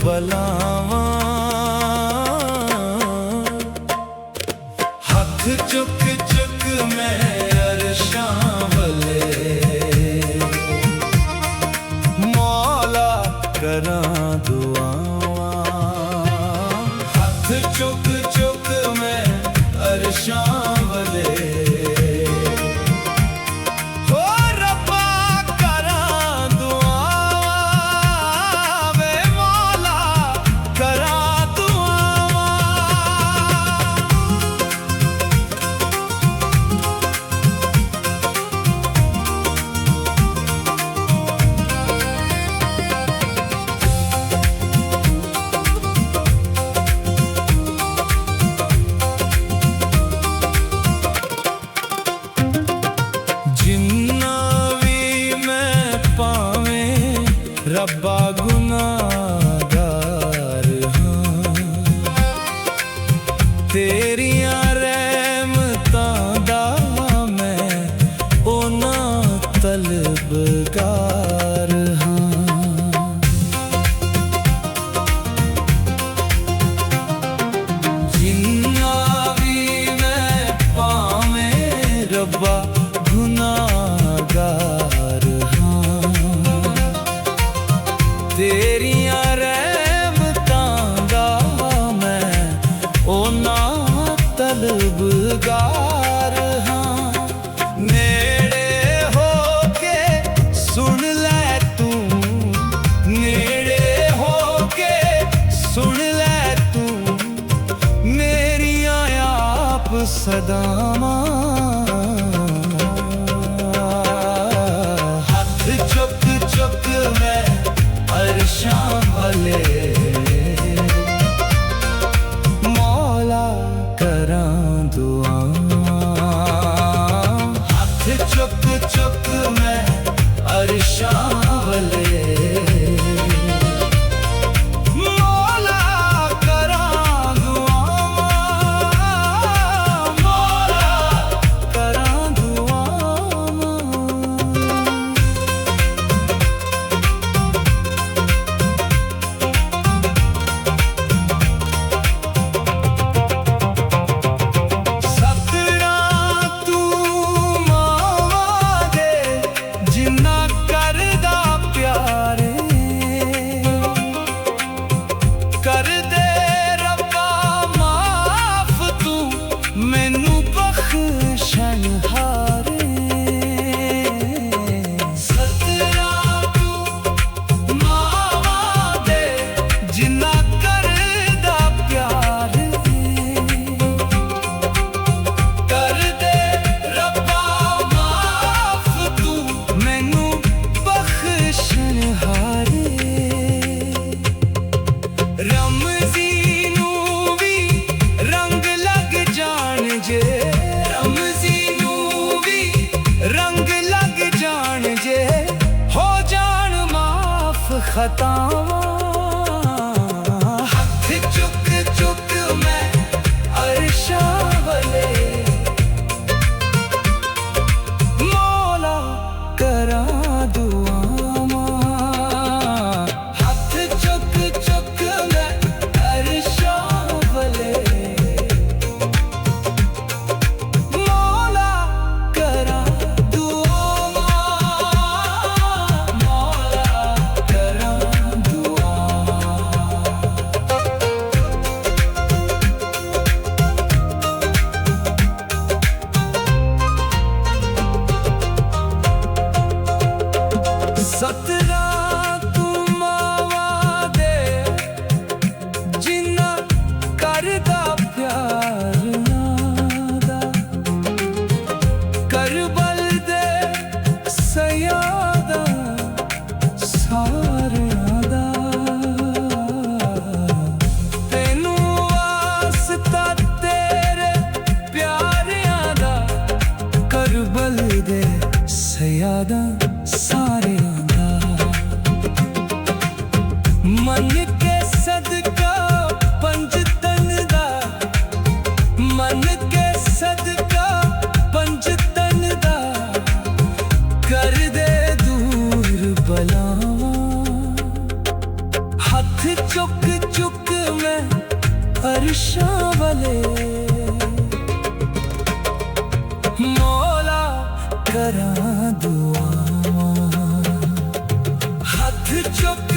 बलावा हथ चुक चुक मैं अरशां वले मौला करां दुआवां हथ चुक चुक मैं अरशां वले रब्बा गुनाहगार हां तेरियां रहमतां दा मैं ओना तलबगार हां जिन्ना भी मैं पावें रब्बा गुनाहगार तेरियां रहमतां दा मैं ओना तलबगार हां नेड़े होके सुन लै तू नेड़े होके सुन लै तू मेरियां आप सदावां हथ चुक चुक मैं अरशां वले मौला करां दुआवां हथ चुक चुक मैं अरशां वले मौला करां दुआवां मौला करां दुआवां कर दे रब्बा माफ तू मैनू बख्शनहारे सतरां तू मावा दे जिन्ना करदा प्यार कर दे रब्बा माफ तू मैनू बख्शनहारे रमज़ी नूं भी रंग लग जान जे रमज़ी नूं भी रंग लग जान जे हो जान माफ खतावां हथ चुक चुक मैं अरशां वले मौला करां दुआवां हथ चुक चुक मैं अरशां वले मौला करां दुआवां मौला करां दुआवां सतरां तू मावा दे जिन्ना करदा प्यार नादा करबल दे सयादा सारियां दा तैनू वास्ता तेरे प्यारियां दा करबल दे सयादा सारियां दा मन के सदका पंजतन दा मन के सदका पंजतन दा कर दे दूर बलावां हथ चुक ਅਰਸ਼ਾਂ ਵਾਲੇ ਮੌਲਾ ਕਰਾਂ ਦੁਆਵਾਂ ਹੱਥ ਚੁੱਕ